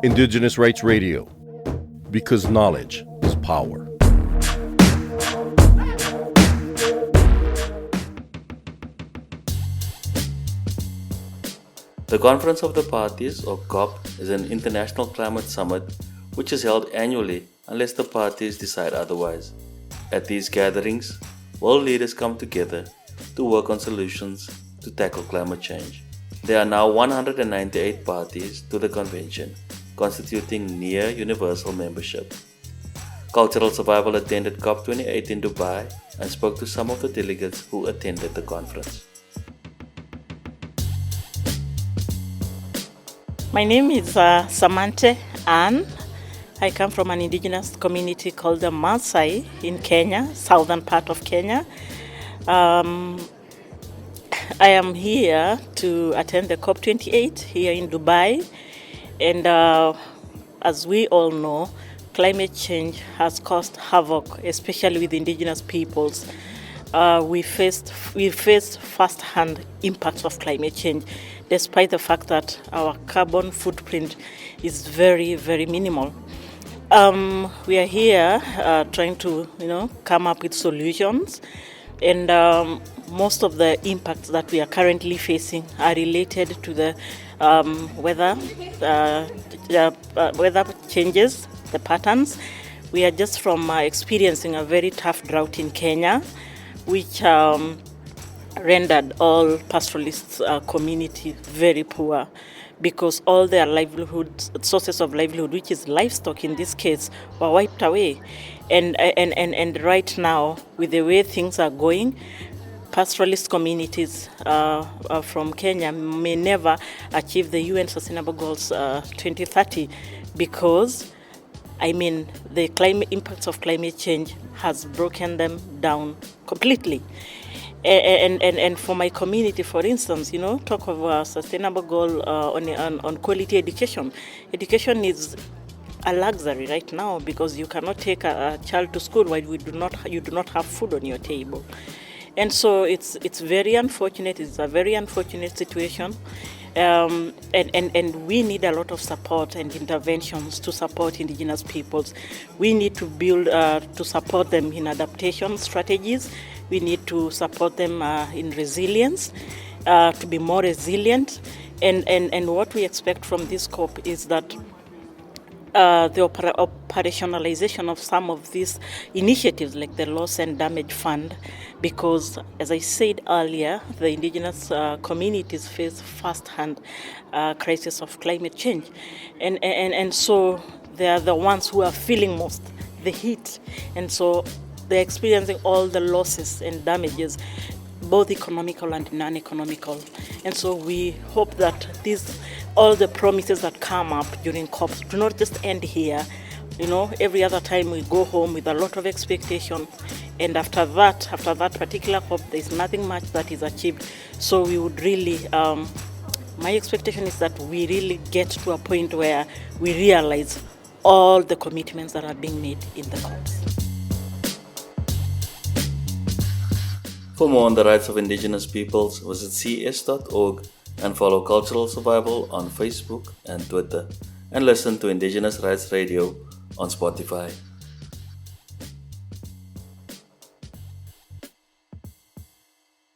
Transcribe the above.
Indigenous Rights Radio, because knowledge is power. The Conference of the Parties, or COP, is an international climate summit which is held annually unless the parties decide otherwise. At these gatherings, world leaders come together to work on solutions to tackle climate change. There are now 198 parties to the convention, constituting near universal membership. Cultural Survival attended COP28 in Dubai and spoke to some of the delegates who attended the conference. My name is Samante-Anne. I come from an indigenous community called the Maasai in Kenya, southern part of Kenya. I am here to attend the COP28 here in Dubai. And as we all know, climate change has caused havoc, especially with indigenous peoples. We faced first-hand impacts of climate change, despite the fact that our carbon footprint is very, very minimal. We are here trying to, come up with solutions, and most of the impacts that we are currently facing are related to the weather changes, the patterns. We are just from experiencing a very tough drought in Kenya, which rendered all pastoralist community very poor, because all their sources of livelihood, which is livestock in this case, were wiped away. And right now, with the way things are going, pastoralist communities from Kenya may never achieve the UN Sustainable Goals 2030, because the impacts of climate change has broken them down completely. And for my community, for instance, talk of a sustainable goal on quality education. Education is a luxury right now, because you cannot take a child to school while you do not have food on your table. And so it's very unfortunate. It's a very unfortunate situation. And we need a lot of support and interventions to support indigenous peoples. We need to build, to support them in adaptation strategies. We need to support them in resilience, to be more resilient. And what we expect from this COP is that the operationalization of some of these initiatives, like the Loss and Damage Fund, because, as I said earlier, the indigenous communities face first-hand crisis of climate change. And so they are the ones who are feeling most the heat. And so they're experiencing all the losses and damages, both economical and non-economical. And so we hope that all the promises that come up during COPs do not just end here. Every other time we go home with a lot of expectation, and after that particular COP, there's nothing much that is achieved. So we would really, my expectation is that we really get to a point where we realize all the commitments that are being made in the COPs. For more on the rights of indigenous peoples, visit cs.org and follow Cultural Survival on Facebook and Twitter, and listen to Indigenous Rights Radio on Spotify.